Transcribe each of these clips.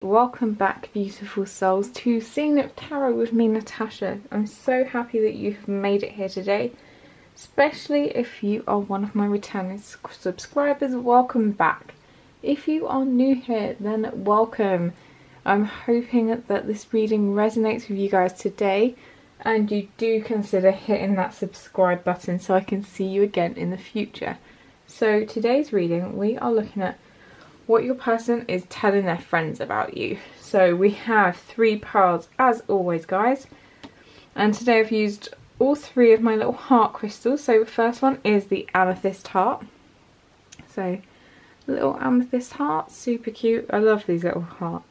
Welcome back, beautiful souls, to Seeing It Tarot with me, Natasha. I'm so happy that you've made it here today, especially if you are one of my returning subscribers. Welcome back. If you are new here, then welcome. I'm hoping that this reading resonates with you guys today, and you do consider hitting that subscribe button so I can see you again in the future. So today's reading, we are looking at what your person is telling their friends about you. So we have 3 piles as always, guys, and today I've used all 3 of my little heart crystals. So the first one is the amethyst heart. So little amethyst heart, super cute. I love these little heart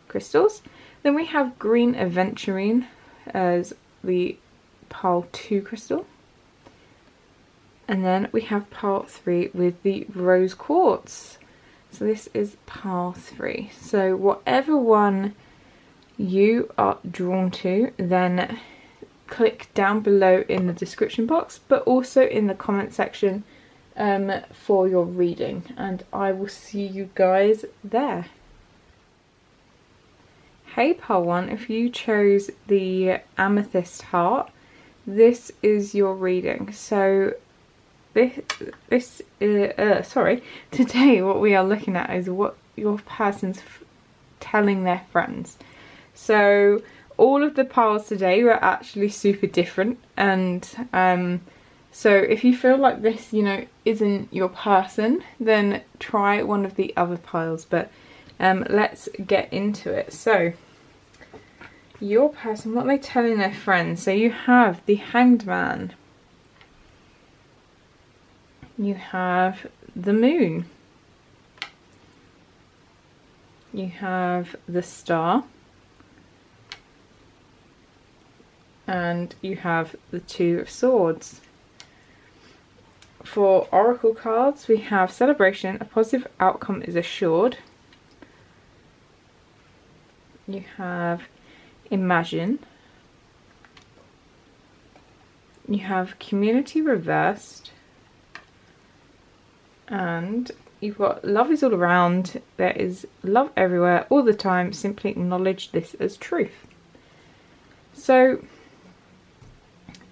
crystals. Then we have green aventurine as the pile 2 crystal, and then we have pile 3 with the rose quartz. So this is pile 3. So whatever one you are drawn to, then click down below in the description box, but also in the comment section for your reading, and I will see you guys there. Hey pile 1, if you chose the amethyst heart, this is your reading. So today what we are looking at is what your person's telling their friends. So all of the piles today were actually super different, and so if you feel like this, isn't your person, then try one of the other piles, but let's get into it. So your person, what are they telling their friends? So you have the Hanged Man, you have the Moon, you have the Star, and you have the 2 of Swords. For Oracle cards, we have Celebration, a positive outcome is assured. You have Imagine. You have Community reversed. And you've got Love is all around. There is love everywhere, all the time. Simply acknowledge this as truth. So,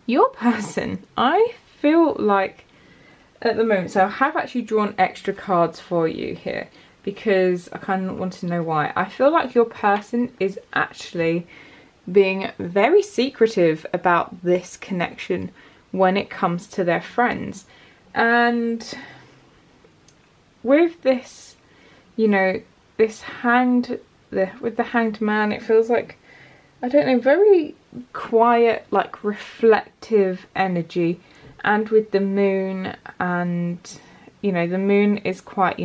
your person, I feel like at the moment, so I have actually drawn extra cards for you here because I kind of want to know why. I feel like your person is actually being very secretive about this connection when it comes to their friends. And with this, with the Hanged Man, it feels like, I don't know, very quiet, like reflective energy. And with the Moon, and the Moon is quite,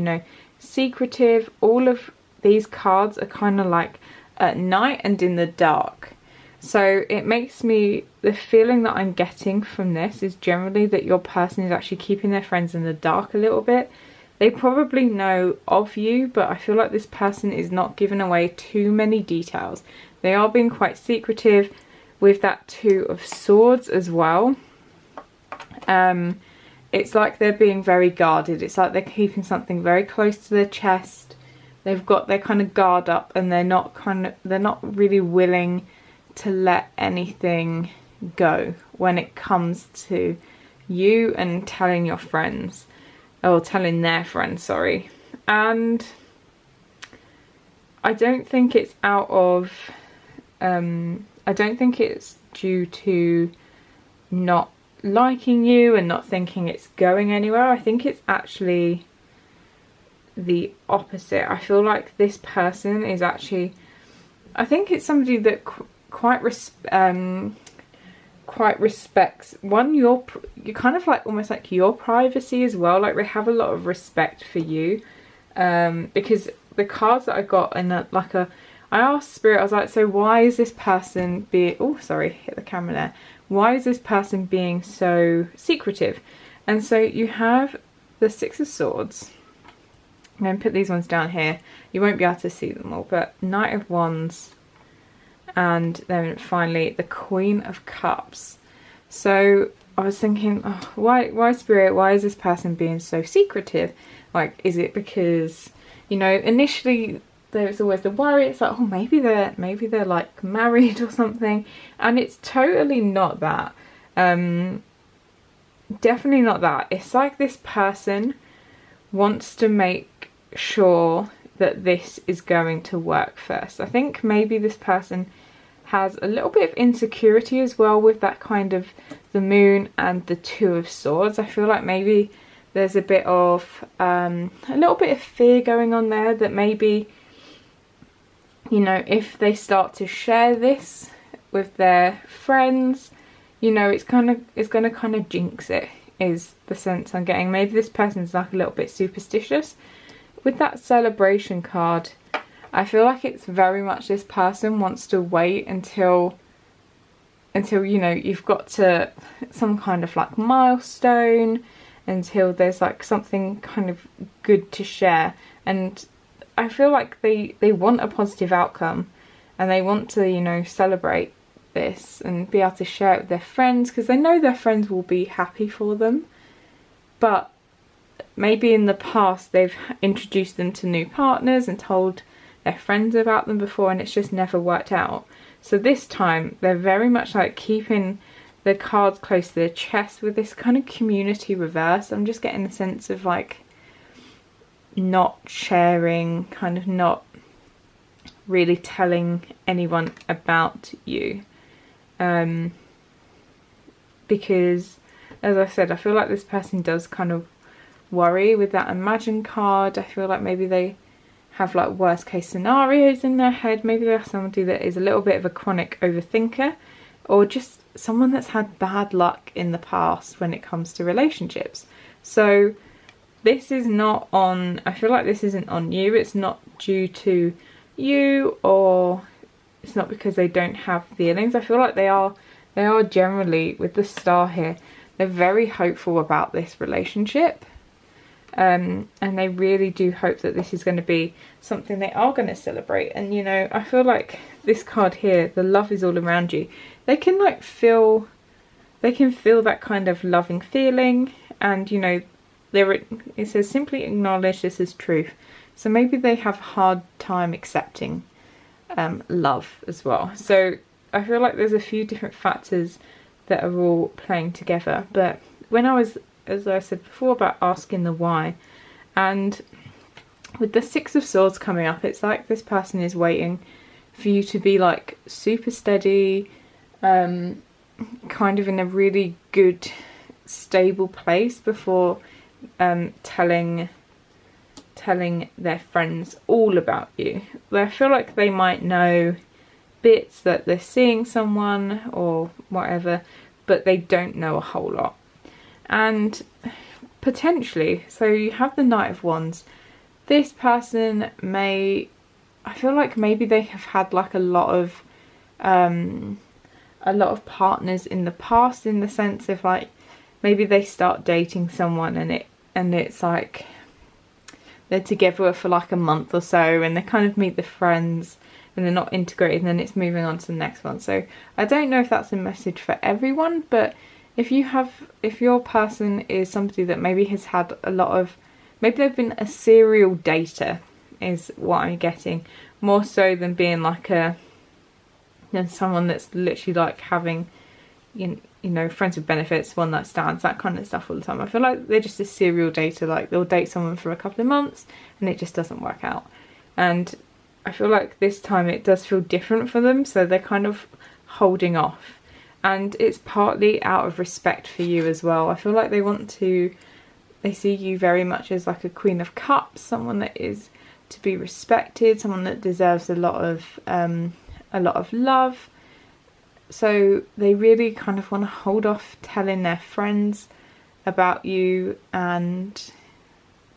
secretive. All of these cards are kind of like at night and in the dark. So it makes me, the feeling that I'm getting from this is generally that your person is actually keeping their friends in the dark a little bit. They probably know of you, but I feel like this person is not giving away too many details. They are being quite secretive with that 2 of Swords as well. It's like they're being very guarded. It's like they're keeping something very close to their chest. They've got their kind of guard up, and they're not really willing to let anything go when it comes to you and telling your friends, or telling their friends, sorry. And I don't think it's out of I don't think it's due to not liking you and not thinking it's going anywhere. I think it's actually the opposite. I feel like this person is actually, I think it's somebody that quite respects you kind of like almost like your privacy as well. Like they have a lot of respect for you, because the cards that I got in I asked Spirit, I was like, so why is this person being, oh sorry, hit the camera there, why is this person being so secretive? And so you have the 6 of Swords. I'm going to put these ones down here. You won't be able to see them all, but Knight of Wands, and then finally the Queen of Cups. So I was thinking, oh, why Spirit, why is this person being so secretive? Like, is it because, initially there's always the worry. It's like, oh, maybe they're like married or something, and it's totally not that. Definitely not that. It's like this person wants to make sure that this is going to work first. I think maybe this person has a little bit of insecurity as well with that kind of the moon and the Two of Swords. I feel like maybe there's a bit of a little bit of fear going on there, that maybe, you know, if they start to share this with their friends, you know, it's going to kind of jinx it, is the sense I'm getting. Maybe this person's like a little bit superstitious. With that Celebration card, I feel like it's very much this person wants to wait until you know, you've got to some kind of like milestone, until there's like something kind of good to share. And I feel like they want a positive outcome, and they want to, you know, celebrate this and be able to share it with their friends, because they know their friends will be happy for them. But maybe in the past they've introduced them to new partners and told their friends about them before, and it's just never worked out. So this time they're very much like keeping the cards close to their chest with this kind of community reverse. I'm just getting the sense of like not sharing, kind of not really telling anyone about you. Because, as I said, I feel like this person does kind of worry with that Imagine card. I feel like maybe they have like worst case scenarios in their head. Maybe they're somebody that is a little bit of a chronic overthinker, or just someone that's had bad luck in the past when it comes to relationships. So this is not on, I feel like this isn't on you. It's not due to you, or it's not because they don't have feelings. I feel like they are generally, with the Star here, they're very hopeful about this relationship. And they really do hope that this is going to be something they are going to celebrate. And, you know, I feel like this card here, the love is all around you. They can like feel that kind of loving feeling. And, you know, it says simply acknowledge this is truth. So maybe they have a hard time accepting love as well. So I feel like there's a few different factors that are all playing together. But when I was, as I said before, about asking the why, and with the Six of Swords coming up, it's like this person is waiting for you to be like super steady, kind of in a really good stable place before telling their friends all about you. I feel like they might know bits that they're seeing someone or whatever, but they don't know a whole lot. And potentially, so you have the Knight of Wands. This person may, I feel like maybe they have had like a lot of partners in the past, in the sense of like maybe they start dating someone and it's like they're together for like a month or so, and they kind of meet the friends and they're not integrated, and then it's moving on to the next one. So I don't know if that's a message for everyone, but if your person is somebody that maybe has had a lot of, maybe they've been a serial dater, is what I'm getting, more so than being like than someone that's literally like having, you know, friends with benefits, one night stands, that kind of stuff all the time. I feel like they're just a serial dater. Like they'll date someone for a couple of months and it just doesn't work out. And I feel like this time it does feel different for them, so they're kind of holding off. And it's partly out of respect for you as well. I feel like they see you very much as like a Queen of Cups, someone that is to be respected, someone that deserves a lot of love. So they really kind of want to hold off telling their friends about you and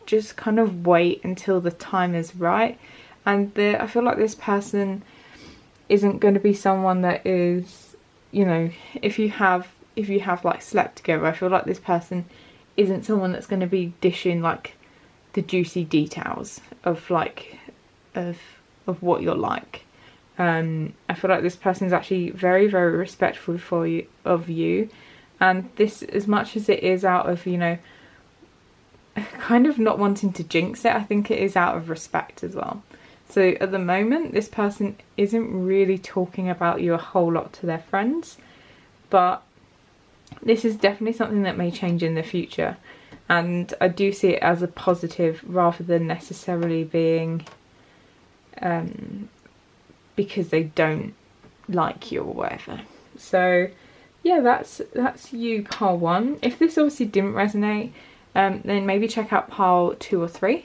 just kind of wait until the time is right. And I feel like this person isn't going to be someone that is, you know, if you have like slept together, I feel like this person isn't someone that's going to be dishing like the juicy details of like of what you're like. I feel like this person is actually very, very respectful of you, and this, as much as it is out of, you know, kind of not wanting to jinx it, I think it is out of respect as well. So at the moment, this person isn't really talking about you a whole lot to their friends, but this is definitely something that may change in the future. And I do see it as a positive rather than necessarily being because they don't like you or whatever. So yeah, that's you, pile 1. If this obviously didn't resonate, then maybe check out pile 2 or 3.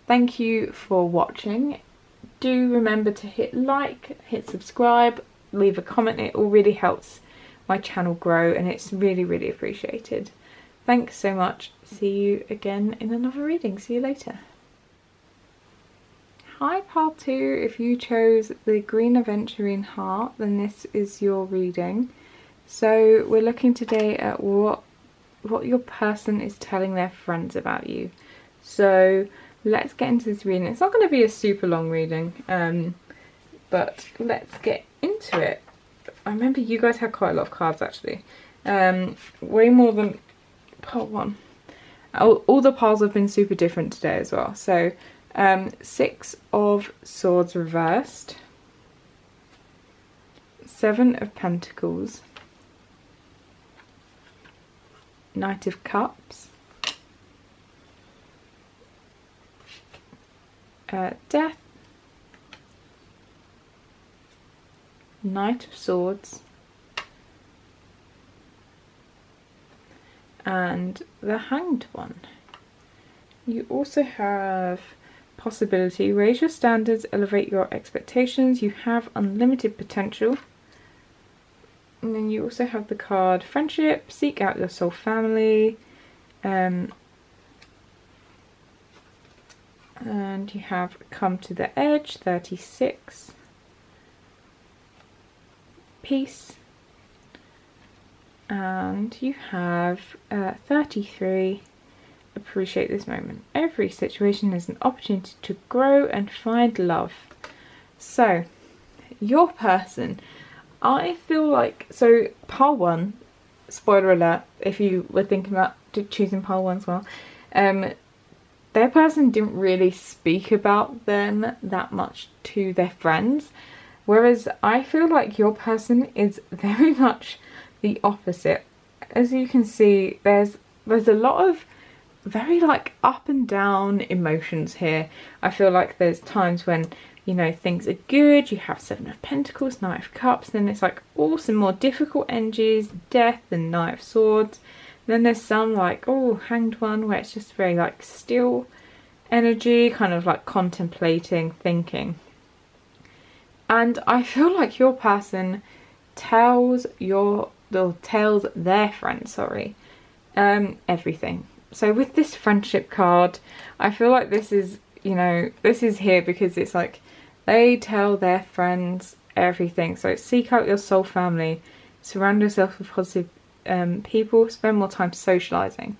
Thank you for watching. Do remember to hit like, hit subscribe, leave a comment. It all really helps my channel grow and it's really, really appreciated. Thanks so much. See you again in another reading. See you later. Hi pile 2, if you chose the green aventurine heart, then this is your reading. So we're looking today at what your person is telling their friends about you. So let's get into this reading. It's not going to be a super long reading, but let's get into it. I remember you guys had quite a lot of cards actually. Way more than pile 1. All the piles have been super different today as well. So 6 of Swords reversed, 7 of Pentacles, Knight of Cups, Death, Knight of Swords, and the Hanged One. You also have possibility, raise your standards, elevate your expectations, you have unlimited potential. And then you also have the card friendship, seek out your soul family, and you have come to the edge, 36, peace, and you have 33, appreciate this moment. Every situation is an opportunity to grow and find love. So your person, I feel like, so pile 1, spoiler alert if you were thinking about choosing pile 1 as well, their person didn't really speak about them that much to their friends, whereas I feel like your person is very much the opposite. As you can see, there's a lot of very like up and down emotions here. I feel like there's times when, you know, things are good, you have 7 of Pentacles, Knight of Cups, then it's like all some more difficult energies, Death and Knight of Swords. Then there's some like, oh, Hanged One, where it's just very like still energy, kind of like contemplating, thinking. And I feel like your person tells their friends, sorry, everything. So with this friendship card, I feel like this is, you know, this is here because it's like they tell their friends everything. So seek out your soul family, surround yourself with positive people, spend more time socializing.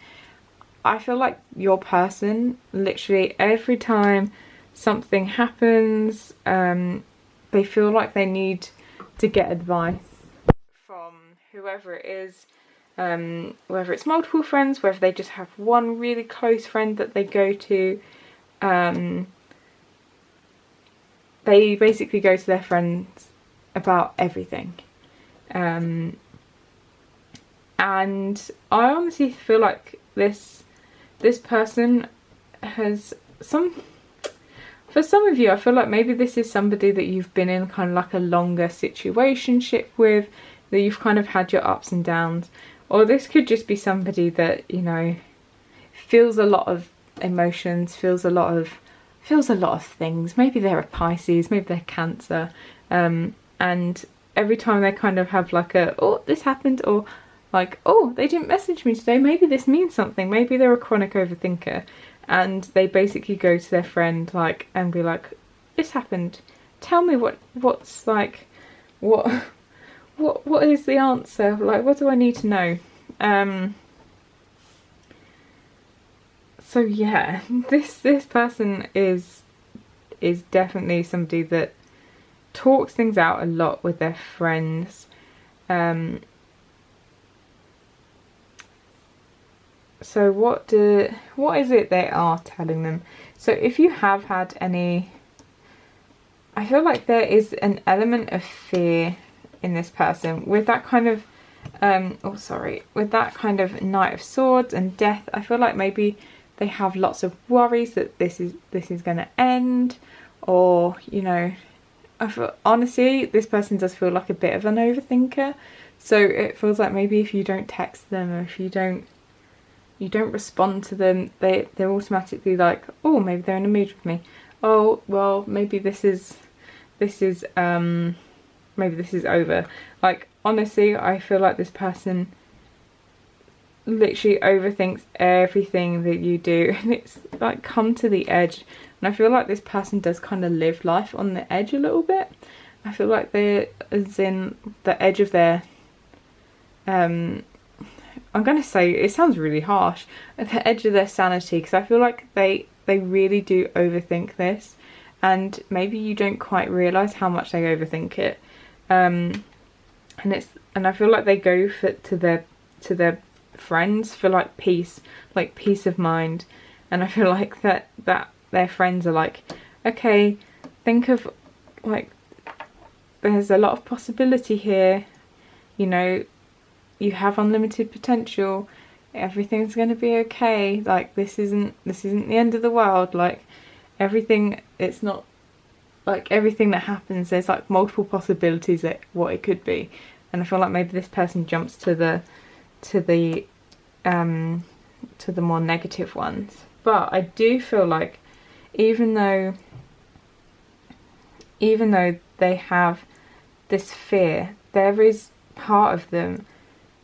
I feel like your person, literally every time something happens, they feel like they need to get advice from whoever it is, whether it's multiple friends, whether they just have one really close friend that they go to. They basically go to their friends about everything. And I honestly feel like this person has for some of you, I feel like maybe this is somebody that you've been in kind of like a longer situationship with, that you've kind of had your ups and downs. Or this could just be somebody that, you know, feels a lot of emotions, feels a lot of things. Maybe they're a Pisces, maybe they're Cancer, and every time they kind of have like a, oh, this happened, or like, oh, they didn't message me today, maybe this means something. Maybe they're a chronic overthinker and they basically go to their friend like and be like, this happened, tell me what's like, what is the answer, like what do I need to know? So yeah, this person is definitely somebody that talks things out a lot with their friends. So what is it they are telling them? So if you have had any I feel like there is an element of fear in this person with that kind of with that kind of Knight of Swords and death. I feel like maybe they have lots of worries that this is going to end, or you know, I feel, honestly, this person does feel like a bit of an overthinker. So it feels like maybe if you don't text them, or if you don't respond to them, they're automatically like, oh, maybe they're in a mood with me. Oh well, maybe this is over. Like, honestly, I feel like this person literally overthinks everything that you do, and it's like come to the edge. And I feel like this person does kind of live life on the edge a little bit. I feel like they're as in the edge of their I'm gonna say, it sounds really harsh, at the edge of their sanity, because I feel like they really do overthink this, and maybe you don't quite realise how much they overthink it. And I feel like they go to their friends for like peace of mind, and I feel like that their friends are like, okay, think of like, there's a lot of possibility here, you know, you have unlimited potential, everything's going to be okay, like this isn't the end of the world, like everything, it's not like everything that happens, there's like multiple possibilities at what it could be. And I feel like maybe this person jumps to the more negative ones. But I do feel like even though they have this fear, there is part of them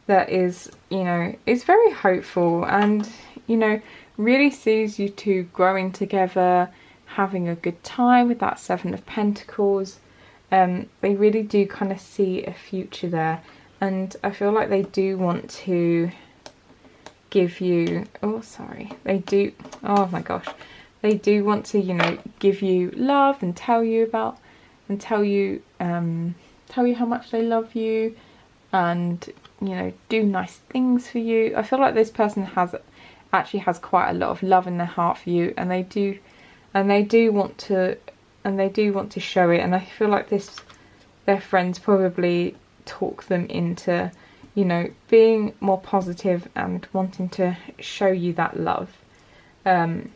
that is, you know, is very hopeful, and you know, really sees you two growing together, having a good time with that Seven of Pentacles. They really do kind of see a future there, and I feel like they do want to give you, they do want to, you know, give you love and tell you how much they love you, and you know, do nice things for you. I feel like this person actually has quite a lot of love in their heart for you, and they do want to show it. And I feel like their friends probably talk them into, you know, being more positive and wanting to show you that love. And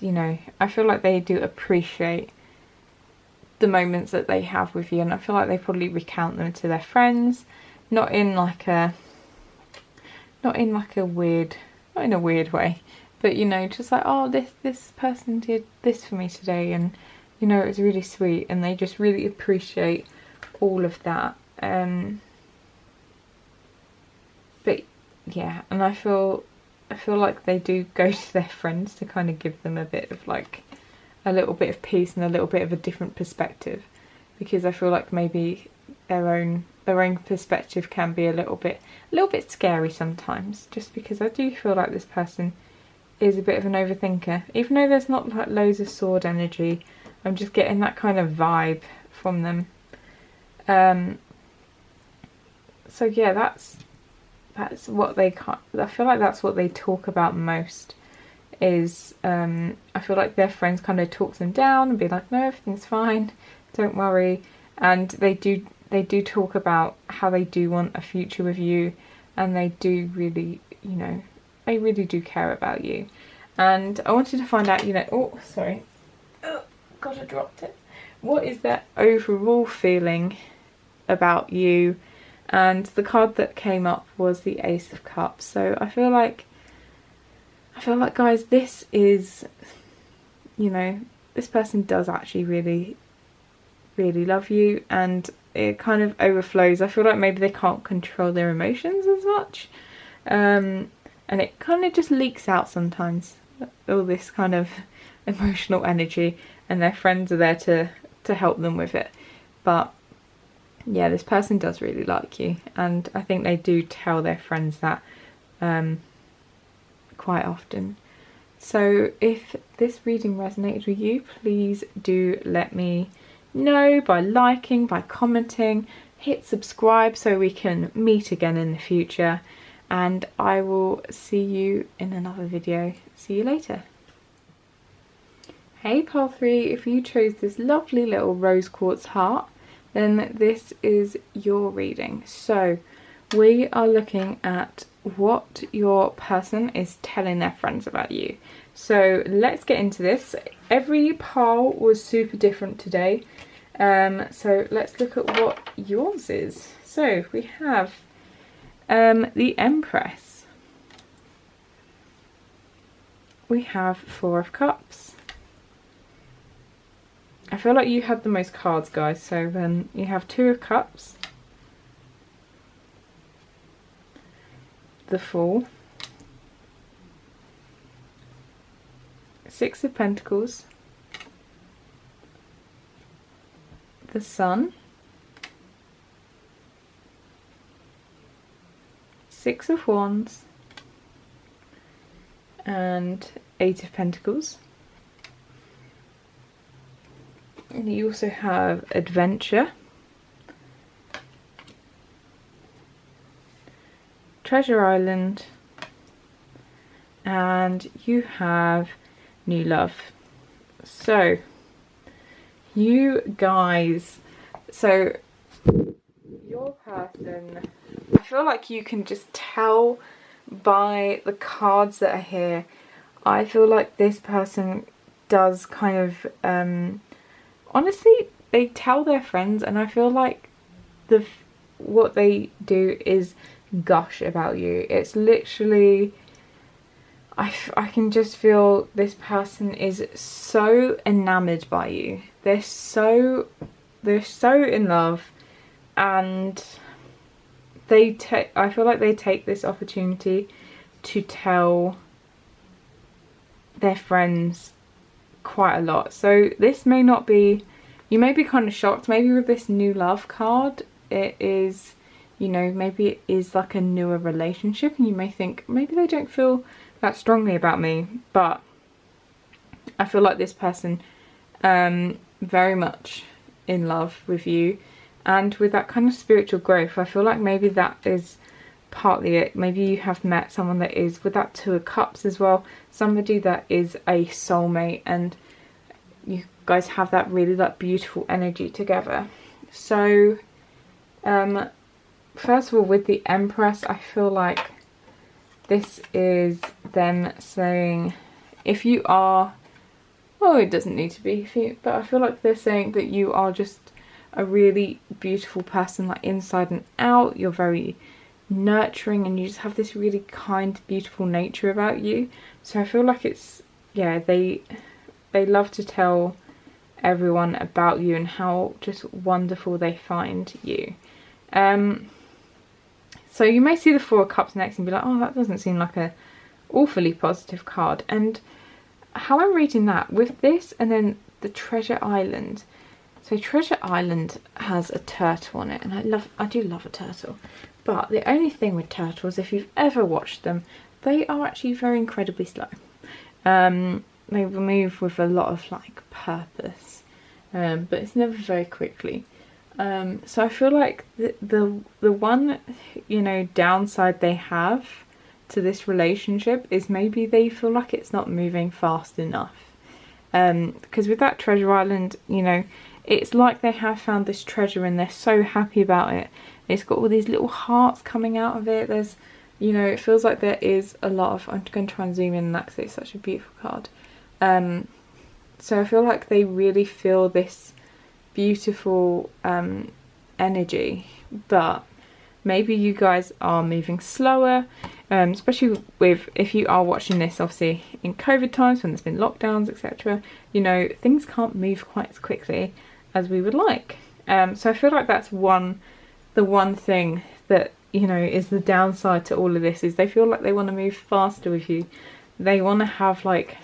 you know, I feel like they do appreciate the moments that they have with you, and I feel like they probably recount them to their friends, not in a weird way, but you know, just like, oh, this person did this for me today, and you know, it was really sweet, and they just really appreciate all of that. But yeah, and I feel like they do go to their friends to kind of give them a bit of like a little bit of peace and a little bit of a different perspective, because I feel like maybe their own perspective can be a little bit scary sometimes, just because I do feel like this person is a bit of an overthinker, even though there's not like loads of sword energy. I'm just getting that kind of vibe from them. So yeah, that's what they I feel like that's what they talk about most, is I feel like their friends kind of talk them down and be like, no, everything's fine, don't worry. And they do talk about how they do want a future with you, and they do really, you know, they really do care about you. And I wanted to find out, you know, oh god, I dropped it. What is their overall feeling about you? And the card that came up was the Ace of Cups. So I feel like guys, this is, you know, this person does actually really, really love you, and it kind of overflows. I feel like maybe they can't control their emotions as much, and it kind of just leaks out sometimes, all this kind of emotional energy, and their friends are there to help them with it. But yeah, this person does really like you, and I think they do tell their friends that quite often. So if this reading resonated with you, please do let me know by liking, by commenting, hit subscribe so we can meet again in the future, and I will see you in another video. See you later. Hey pile 3, if you chose this lovely little rose quartz heart, then this is your reading. So we are looking at what your person is telling their friends about you. So let's get into this. Every pile was super different today. So let's look at what yours is. So we have the Empress. We have Four of Cups. I feel like you had the most cards, guys. So you have Two of Cups, the Fool, Six of Pentacles, the Sun, Six of Wands, and Eight of Pentacles. And you also have Adventure, Treasure Island, and you have New Love. So you guys, so your person, I feel like you can just tell by the cards that are here. I feel like this person does kind of honestly, they tell their friends, and I feel like what they do is gush about you. It's literally, I can just feel this person is so enamored by you. They're so in love, and I feel like they take this opportunity to tell their friends quite a lot. So this may not be, you may be kind of shocked maybe with this New Love card. It is, you know, maybe it is like a newer relationship, and you may think maybe they don't feel that strongly about me, but I feel like this person very much in love with you, and with that kind of spiritual growth. I feel like maybe that is partly it. Maybe you have met someone that is, with that Two of Cups as well, somebody that is a soulmate, and you guys have that really like beautiful energy together. So first of all, with the Empress, I feel like this is them saying, if you are, well, it doesn't need to be, but I feel like they're saying that you are just a really beautiful person, like inside and out. You're very nurturing, and you just have this really kind, beautiful nature about you. So I feel like it's, yeah, they love to tell everyone about you and how just wonderful they find you. So you may see the Four of Cups next and be like, oh, that doesn't seem like a awfully positive card. And how I'm reading that with this, and then the Treasure Island. So Treasure Island has a turtle on it, and I do love a turtle. But the only thing with turtles, if you've ever watched them, they are actually very incredibly slow. They move with a lot of like purpose, but it's never very quickly. So I feel like the one, you know, downside they have to this relationship is maybe they feel like it's not moving fast enough. Because with that Treasure Island, you know, it's like they have found this treasure and they're so happy about it. It's got all these little hearts coming out of it. There's, you know, it feels like there is a lot of, I'm going to try and zoom in on that because it's such a beautiful card. So I feel like they really feel this beautiful energy, but maybe you guys are moving slower, especially with, if you are watching this obviously in COVID times when there's been lockdowns, etc. You know, things can't move quite as quickly as we would like. So I feel like that's the one thing that, you know, is the downside to all of this, is they feel like they want to move faster with you. They want to have, like,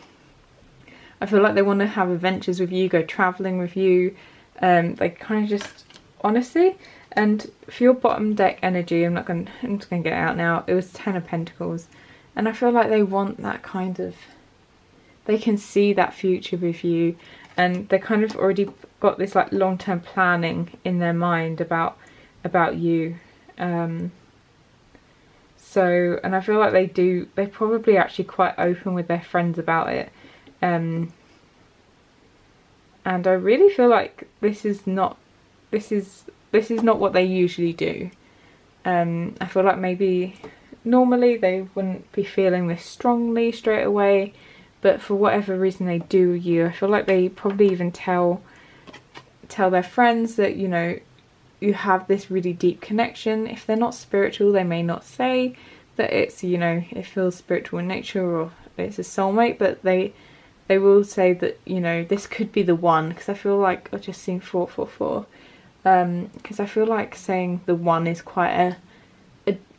I feel like they want to have adventures with you, go travelling with you. They kind of just, honestly, and for your bottom deck energy, I'm just going to get it out now. It was Ten of Pentacles, and I feel like they want that kind of, they can see that future with you, and they kind of already got this like long-term planning in their mind about you. So, and I feel like they're probably actually quite open with their friends about it. and I really feel like this is not what they usually do. I feel like maybe normally they wouldn't be feeling this strongly straight away, but for whatever reason they do you. I feel like they probably even tell their friends that, you know, you have this really deep connection. If they're not spiritual, they may not say that it's, you know, it feels spiritual in nature or it's a soulmate, but they will say that, you know, this could be the one, because I feel like I've just seen 444. Because I feel like saying the one is quite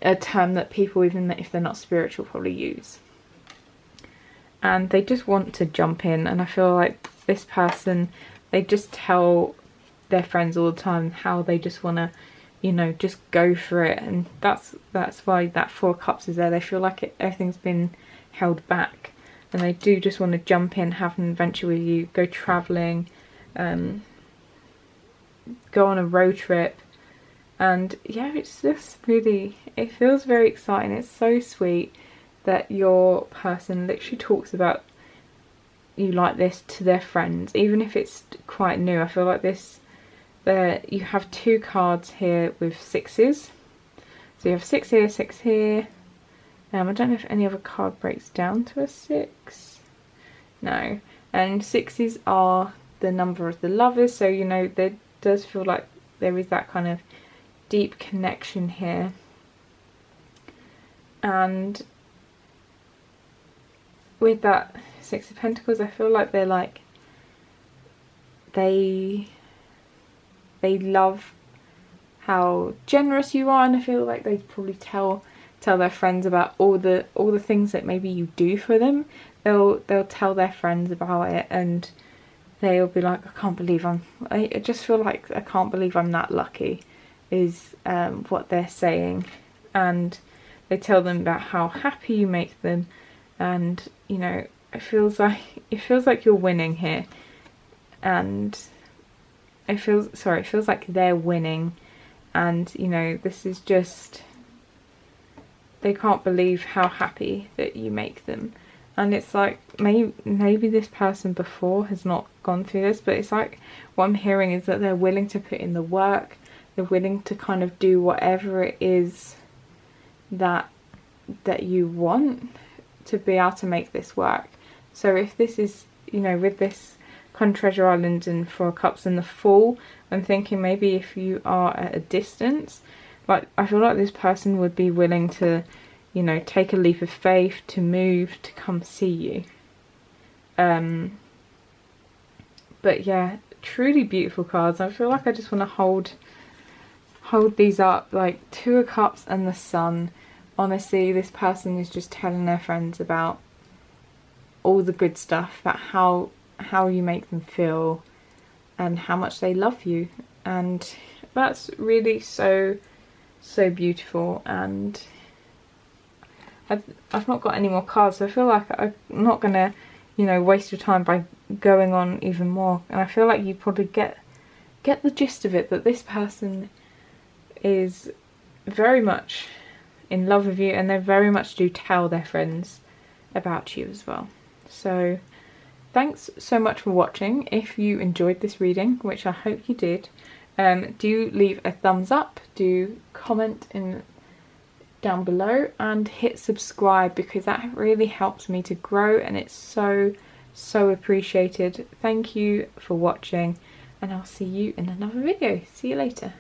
a term that people, even if they're not spiritual, probably use. And they just want to jump in, and I feel like this person, they just tell their friends all the time how they just want to, you know, just go for it. And that's why that 4 of Cups is there. They feel like everything's been held back, and they do just want to jump in, have an adventure with you, go travelling, go on a road trip. And yeah, it's just really, it feels very exciting. It's so sweet that your person literally talks about you like this to their friends, even if it's quite new. I feel like this, you have 2 cards here with 6s. So you have 6 here, 6 here. I don't know if any other card breaks down to a 6. No. And 6s are the number of the lovers, so, you know, there does feel like there is that kind of deep connection here. And with that 6 of Pentacles, I feel like they're like, they love how generous you are, and I feel like they probably tell their friends about all the things that maybe you do for them. They'll tell their friends about it, and they'll be like, I just feel like I can't believe I'm that lucky, is what they're saying. And they tell them about how happy you make them, and, you know, it feels like you're winning here, and it feels like they're winning. And, you know, this is just, they can't believe how happy that you make them. And it's like, maybe this person before has not gone through this, but it's like, what I'm hearing is that they're willing to put in the work, they're willing to kind of do whatever it is that you want to be able to make this work. So if this is, you know, with this kind of Treasure Island and 4 of Cups and the Fool, I'm thinking maybe if you are at a distance, like, I feel like this person would be willing to, you know, take a leap of faith to move to come see you. But yeah, truly beautiful cards. I feel like I just want to hold these up, like 2 of Cups and the Sun. Honestly, this person is just telling their friends about all the good stuff, about how you make them feel and how much they love you. And that's really so beautiful. And I've not got any more cards, so I feel like I'm not gonna, you know, waste your time by going on even more. And I feel like you probably get the gist of it, that this person is very much in love with you, and they very much do tell their friends about you as well. So thanks so much for watching. If you enjoyed this reading, which I hope you did, do leave a thumbs up, do comment down below, and hit subscribe, because that really helps me to grow, and it's so appreciated. Thank you for watching, and I'll see you in another video. See you later.